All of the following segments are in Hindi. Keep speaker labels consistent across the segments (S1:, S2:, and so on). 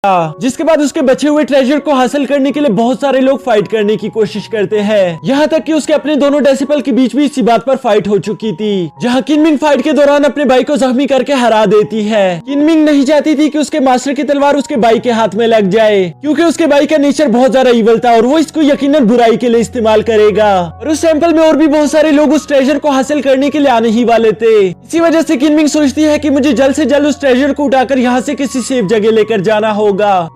S1: जिसके बाद उसके बचे हुए ट्रेजर को हासिल करने के लिए बहुत सारे लोग फाइट करने की कोशिश करते हैं। यहाँ तक कि उसके अपने दोनों डेसिपल के बीच भी इसी बात पर फाइट हो चुकी थी, जहाँ किनमिंग फाइट के दौरान अपने भाई को जख्मी करके हरा देती है। किनमिंग नहीं चाहती थी कि उसके मास्टर की तलवार उसके भाई के हाथ में लग जाए, क्योंकि उसके भाई का नेचर बहुत ज्यादा इवल था और वो इसको यकीनन बुराई के लिए इस्तेमाल करेगा। और उस टेंपल में और भी बहुत सारे लोग उस ट्रेजर को हासिल करने के लिए आने ही वाले थे। इसी वजह से किनमिंग सोचती है कि मुझे जल्द से जल्द उस ट्रेजर को उठाकर यहाँ से किसी सेफ जगह लेकर जाना होगा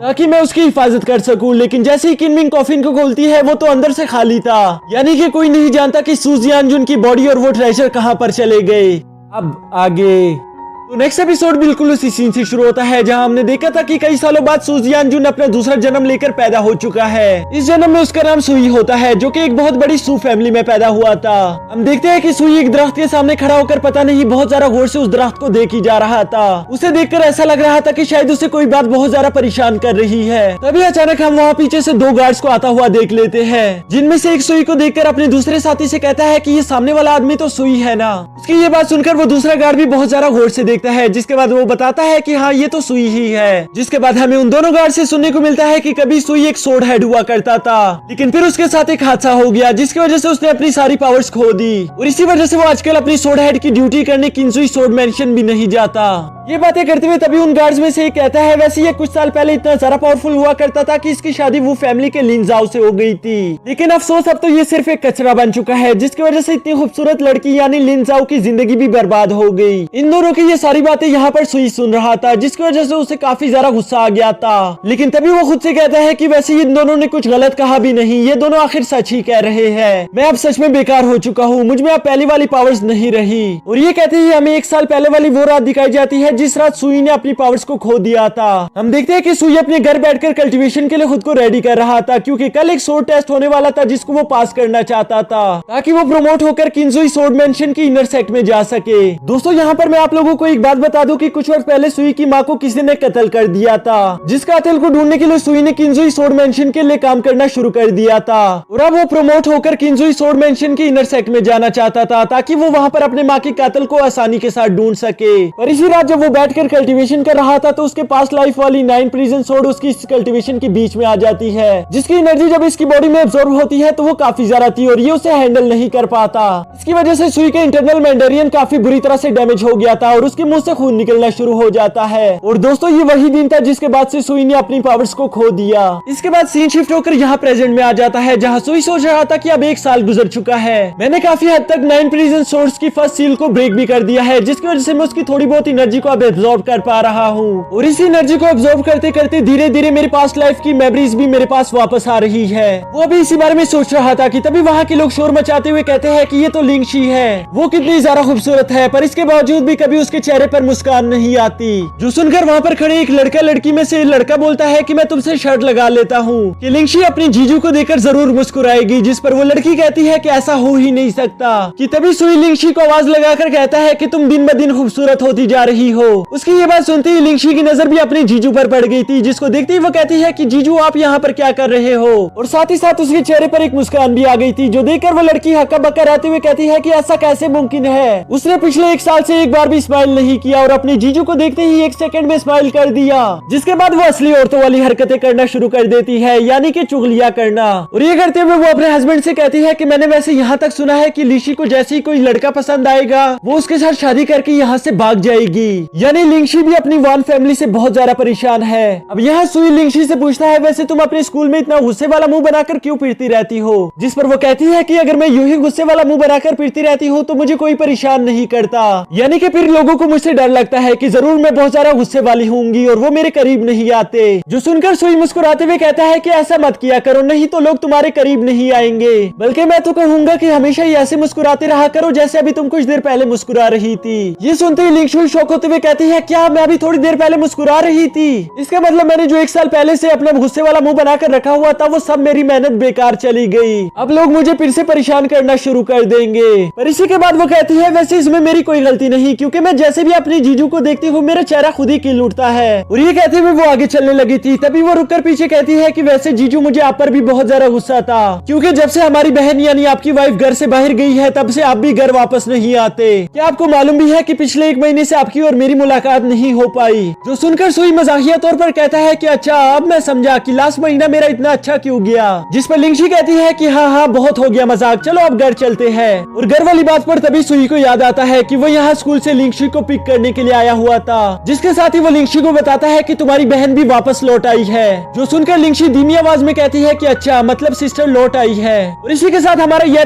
S1: ताकि मैं उसकी हिफाजत कर सकूं। लेकिन जैसे ही किनमिंग कॉफिन को खोलती है वो तो अंदर से खाली था, यानी कि कोई नहीं जानता कि सू जियानजुन की बॉडी और वो ट्रेजर कहां पर चले गए। अब आगे तो नेक्स्ट एपिसोड बिल्कुल उसी सीन से शुरू होता है जहां हमने देखा था कि कई सालों बाद सू जियानजुन अपना दूसरा जन्म लेकर पैदा हो चुका है। इस जन्म में उसका नाम सुई होता है, जो कि एक बहुत बड़ी सू फैमिली में पैदा हुआ था। हम देखते हैं कि सुई एक दरख्त के सामने खड़ा होकर पता नहीं बहुत ज्यादा गौर से उस दरख्त को देख ही जा रहा था। उसे देखकर ऐसा लग रहा था कि शायद उसे कोई बात बहुत ज्यादा परेशान कर रही है। तभी अचानक हम वहाँ पीछे से दो गार्ड्स को आता हुआ देख लेते हैं, जिनमें से एक सुई को देखकर अपने दूसरे साथी से कहता है कि ये सामने वाला आदमी तो सुई है ना। उसकी ये बात सुनकर वो दूसरा गार्ड भी बहुत ज्यादा गौर से देखता है, जिसके बाद वो बताता है कि हाँ ये तो सुई ही है। जिसके बाद हमें उन दोनों गार्ड से सुनने को मिलता है कि कभी सुई एक सोर्ड हेड हुआ करता था, लेकिन फिर उसके साथ एक हादसा हो गया जिसकी वजह से उसने अपनी सारी पावर्स खो दी और इसी वजह से वो आजकल अपनी सोर्ड हेड की ड्यूटी करने किंजुई सोर्ड मेंशन भी नहीं जाता। ये बातें करते हुए तभी उन गार्ड्स में से एक कहता है वैसे ये कुछ साल पहले इतना ज्यादा पावरफुल हुआ करता था कि इसकी शादी वो फैमिली के लिन जाओ से हो गई थी, लेकिन अफसोस अब तो ये सिर्फ एक कचरा बन चुका है, जिसकी वजह से इतनी खूबसूरत लड़की यानी लिन जाओ की जिंदगी भी बर्बाद हो गई। इन दोनों की ये सारी बातें यहाँ पर सुई सुन रहा था, जिसकी वजह से उसे काफी ज्यादा गुस्सा आ गया था। लेकिन तभी वो खुद से कहता है कि वैसे इन दोनों ने कुछ गलत कहा भी नहीं, ये दोनों आखिर सच ही कह रहे हैं। मैं अब सच में बेकार हो चुका हूँ, मुझ में अब पहली वाली पावर्स नहीं रही। और ये कहते ही हमें एक साल पहले वाली वो रात दिखाई जाती है जिस रात सुई ने अपनी पावर्स को खो दिया था। हम देखते हैं कि सुई अपने घर बैठकर कल्टीवेशन के लिए खुद को रेडी कर रहा था, क्योंकि कल एक सोर्ड टेस्ट होने वाला था जिसको वो पास करना चाहता था, ताकि वो प्रमोट होकर किंजुई सोर्ड मेंशन की इनर सेक्ट में जा सके। दोस्तों यहाँ पर मैं आप लोगों को एक बात बता दूं कि कुछ वर्ष पहले सुई की माँ को किसी ने कत्ल कर दिया था, जिस कातिल को ढूंढने के लिए सुई ने किंजुई सोर्ड मेंशन के लिए काम करना शुरू कर दिया था। और अब वो प्रमोट होकर किंजुई सोर्ड मेंशन की इनर सेक्ट में जाना चाहता था, ताकि वो वहाँ पर अपने माँ के कातिल को आसानी के साथ ढूंढ सके। पर इसी रात जब वो बैठकर कल्टीवेशन कर रहा था तो उसके पास लाइफ वाली 9 प्रिजन सोर्ड उसकी कल्टीवेशन के बीच में आ जाती है, जिसकी एनर्जी जब इसकी बॉडी में एब्जॉर्ब होती है तो वो काफी ज्यादा थी और ये उसे हैंडल नहीं कर पाता। इसकी वजह से सुई के इंटरनल मैंडेरियन काफी बुरी तरह से डैमेज हो गया था और उसके मुंह से खून निकलना शुरू हो जाता है। और दोस्तों ये वही दिन था जिसके बाद से सुई ने अपनी पावर्स को खो दिया। इसके बाद सीन शिफ्ट होकर यहाँ प्रेजेंट में आ जाता है, जहाँ सुई सोच रहा था कि अब एक साल गुजर चुका है, मैंने काफी हद तक 9 प्रिजन सोर्ड्स की फर्स्ट सील को ब्रेक भी कर दिया है, जिसकी वजह से मैं उसकी थोड़ी बहुत एनर्जी को अब एब्जॉर्ब कर पा रहा हूँ। और इसी एनर्जी को एब्जॉर्ब करते करते धीरे धीरे मेरे पास लाइफ की मेमोरीज भी मेरे पास वापस आ रही है। वो अभी इसी बारे में सोच रहा था कि तभी वहाँ के लोग शोर मचाते हुए कहते हैं कि ये तो लिंगशी है, वो कितनी ज्यादा खूबसूरत है, पर इसके बावजूद भी कभी उसके चेहरे पर मुस्कान नहीं आती। जो सुनकर वहाँ पर खड़े एक लड़का लड़की में से लड़का बोलता है कि मैं तुमसे शर्त लगा लेता हूँ कि लिंगशी अपनी जीजू को देखकर जरूर मुस्कुराएगी, जिस पर वो लड़की कहती है कि ऐसा हो ही नहीं सकता। कि तभी सुई लिंगशी को आवाज लगाकर कहता है कि तुम दिन ब दिन खूबसूरत होती जा रही हो। उसकी ये बात सुनते ही लिंगशी की नजर भी अपने जीजू पर पड़ गई थी, जिसको देखते ही वो कहती है कि जीजू आप यहाँ पर क्या कर रहे हो। और साथ ही साथ उसके चेहरे पर एक मुस्कान भी आ गई थी, जो देखकर वो लड़की हक्का बक्का रहते हुए कहती है कि ऐसा कैसे मुमकिन है, उसने पिछले एक साल से एक बार भी स्माइल नहीं किया और अपने जीजू को देखते ही एक सेकंड में स्माइल कर दिया। जिसके बाद वो असली औरतों वाली हरकतें करना शुरू कर देती है, यानी कि चुगलियां करना। और ये करते हुए वो अपने हस्बैंड से कहती है कि मैंने वैसे यहाँ तक सुना है कि लिंगशी को जैसे ही कोई लड़का पसंद आएगा वो उसके साथ शादी करके यहाँ से भाग जाएगी। यानी लिंगशी भी अपनी वान फैमिली से बहुत ज्यादा परेशान है। अब यहाँ सुई लिंगशी से पूछता है वैसे तुम अपने स्कूल में इतना गुस्से वाला मुंह बनाकर क्यों फिरती रहती हो, जिस पर वो कहती है कि अगर मैं यूं ही गुस्से वाला मुंह बनाकर फिरती रहती हूँ तो मुझे कोई परेशान नहीं करता, यानी कि फिर लोगों को मुझसे डर लगता है कि जरूर मैं बहुत ज्यादा गुस्से वाली होंगी और वो मेरे करीब नहीं आते। जो सुनकर सुई मुस्कुराते हुए कहता है कि ऐसा मत किया करो, नहीं तो लोग तुम्हारे करीब नहीं आएंगे, बल्कि मैं तो कहूंगा कि हमेशा ही ऐसे मुस्कुराते रहा करो जैसे अभी तुम कुछ देर पहले मुस्कुरा रही थी। ये सुनते ही लिंगशी शौक होते हुए कहती है क्या मैं अभी थोड़ी देर पहले मुस्कुरा रही थी, इसका मतलब मैंने जो एक साल पहले से अपना गुस्से वाला मुंह बनाकर रखा हुआ था वो सब मेरी मेहनत बेकार चली गई, अब लोग मुझे फिर से परेशान करना शुरू कर देंगे। पर इसी के बाद वो कहती है वैसे इसमें मेरी कोई गलती नहीं, क्योंकि मैं जैसे वैसे भी अपने जीजू को देखते हुए मेरा चेहरा खुद ही खिल उठता है। और ये कहते हुए वो आगे चलने लगी थी, तभी वो रुककर पीछे कहती है कि वैसे जीजू मुझे आप पर भी बहुत ज्यादा गुस्सा था, क्योंकि जब से हमारी बहन यानी आपकी वाइफ घर से बाहर गई है तब से आप भी घर वापस नहीं आते। क्या आपको मालूम भी है कि पिछले 1 महीने से आपकी और मेरी मुलाकात नहीं हो पाई। जो सुनकर सुई मजाकिया तौर पर कहता है कि अच्छा अब मैं समझा कि लास्ट महीना मेरा इतना अच्छा क्यों गया। जिस पर लिंगशी कहती है कि हाँ हाँ बहुत हो गया मजाक, चलो अब घर चलते हैं। और घर वाली बात पर तभी सुई को याद आता है कि वो यहाँ स्कूल से लिंगशी को पिक करने के लिए आया हुआ था, जिसके साथ ही वो लिंगशी को बताता है कि तुम्हारी बहन भी वापस लौट आई है। जो सुनकर लिंगशी धीमी आवाज में कहती है कि अच्छा मतलब सिस्टर लौट आई है। और इसी के साथ हमारा यह